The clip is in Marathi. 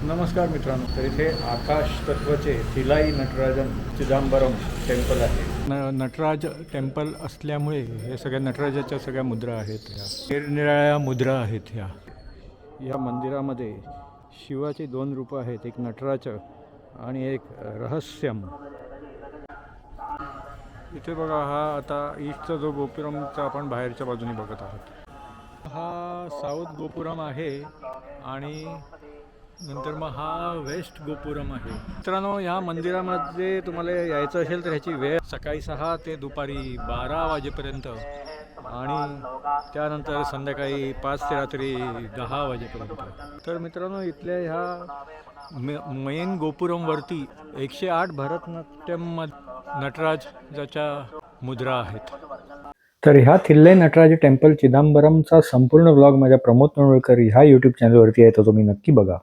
नमस्कार मित्रांनो, तर इथे आकाश तत्वचे थिलाई नटराजन चिदंबरम टेम्पल आहे. नटराज टेम्पल असल्यामुळे हे सगळ्या नटराजाच्या सगळ्या मुद्रा आहेत. ह्या निरनिराळ्या मुद्रा आहेत. या मंदिरामध्ये शिवाची दोन रूपं आहेत, एक नटराज आणि एक रहस्यम. इथे बघा, हा आता ईस्टचा जो गोपुरमचा आपण बाहेरच्या बाजूने बघत आहोत, हा साऊथ गोपुरम आहे आणि नंतर मग हा वेस्ट गोपुरम आहे. मित्रांनो, ह्या मंदिरामध्ये तुम्हाला यायचं असेल तर ह्याची वेळ सकाळी 6 ते दुपारी 12 वाजेपर्यंत आणि त्यानंतर संध्याकाळी 5 ते रात्री 10 वाजेपर्यंत. तर मित्रांनो, इथल्या ह्या मेन गोपुरमवरती 108 भरतनाट्यम नटराजाच्या मुद्रा आहेत. तर ह्या थिल्लाई नटराज टेम्पल चिदंबरमचा संपूर्ण व्लॉग माझ्या प्रमोद तोंडवळकर ह्या यूट्यूब चॅनलवरती आहे, तो तुम्ही नक्की बघा.